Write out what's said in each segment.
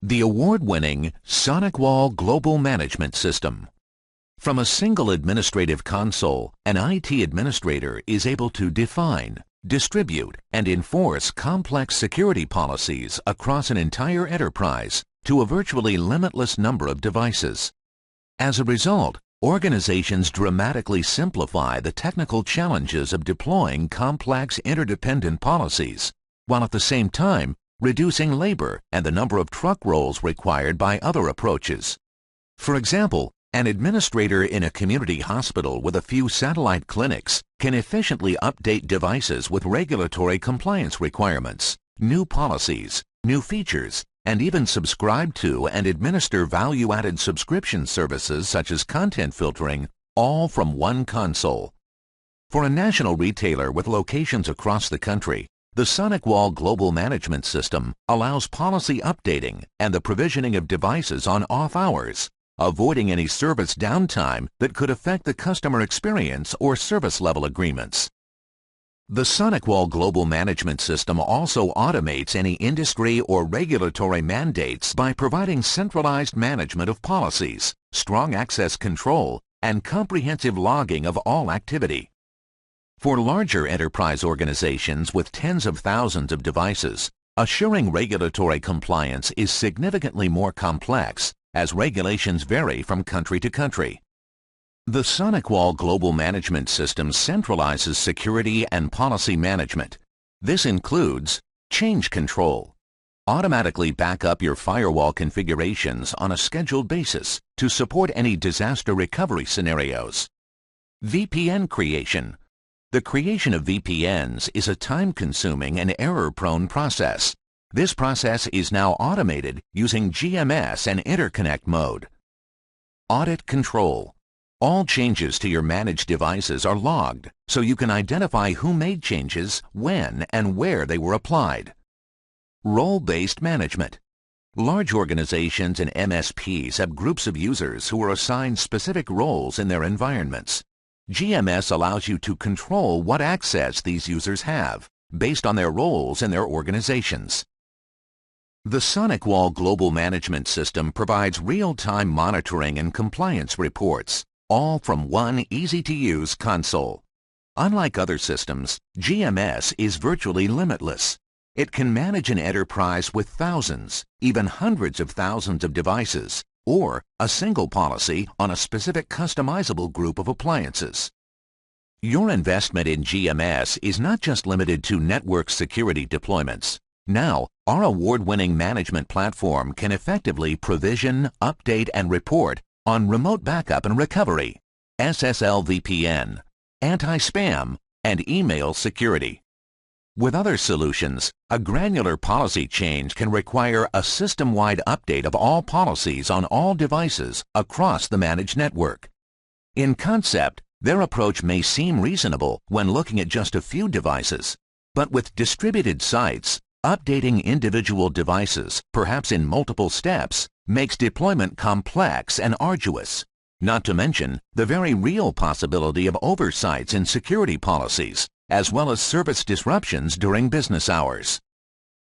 The award-winning SonicWALL Global Management System. From a single administrative console, an IT administrator is able to define, distribute, and enforce complex security policies across an entire enterprise to a virtually limitless number of devices. As a result, organizations dramatically simplify the technical challenges of deploying complex interdependent policies, while at the same time reducing labor and the number of truck rolls required by other approaches. For example, an administrator in a community hospital with a few satellite clinics can efficiently update devices with regulatory compliance requirements, new policies, new features, and even subscribe to and administer value-added subscription services such as content filtering, all from one console. For a national retailer with locations across the country, the SonicWALL Global Management System allows policy updating and the provisioning of devices on off hours, avoiding any service downtime that could affect the customer experience or service level agreements. The SonicWALL Global Management System also automates any industry or regulatory mandates by providing centralized management of policies, strong access control, and comprehensive logging of all activity. For larger enterprise organizations with tens of thousands of devices, assuring regulatory compliance is significantly more complex as regulations vary from country to country. The SonicWALL Global Management System centralizes security and policy management. This includes change control. Automatically back up your firewall configurations on a scheduled basis to support any disaster recovery scenarios. VPN creation. The creation of VPNs is a time-consuming and error-prone process. This process is now automated using GMS and interconnect mode. Audit control. All changes to your managed devices are logged, so you can identify who made changes, when, and where they were applied. Role-based management. Large organizations and MSPs have groups of users who are assigned specific roles in their environments. GMS allows you to control what access these users have, based on their roles in their organizations. The SonicWALL Global Management System provides real-time monitoring and compliance reports, all from one easy-to-use console. Unlike other systems, GMS is virtually limitless. It can manage an enterprise with thousands, even hundreds of thousands of devices, or a single policy on a specific customizable group of appliances. Your investment in GMS is not just limited to network security deployments. Now, our award-winning management platform can effectively provision, update, and report on remote backup and recovery, SSL VPN, anti-spam, and email security. With other solutions, a granular policy change can require a system-wide update of all policies on all devices across the managed network. In concept, their approach may seem reasonable when looking at just a few devices, but with distributed sites, updating individual devices, perhaps in multiple steps, makes deployment complex and arduous, not to mention the very real possibility of oversights in security policies, as well as service disruptions during business hours.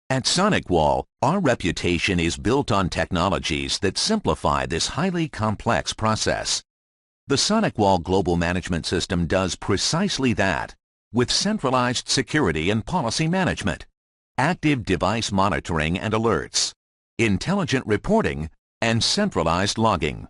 At SonicWALL, our reputation is built on technologies that simplify this highly complex process. The SonicWALL Global Management System does precisely that, with centralized security and policy management, active device monitoring and alerts, intelligent reporting, and centralized logging.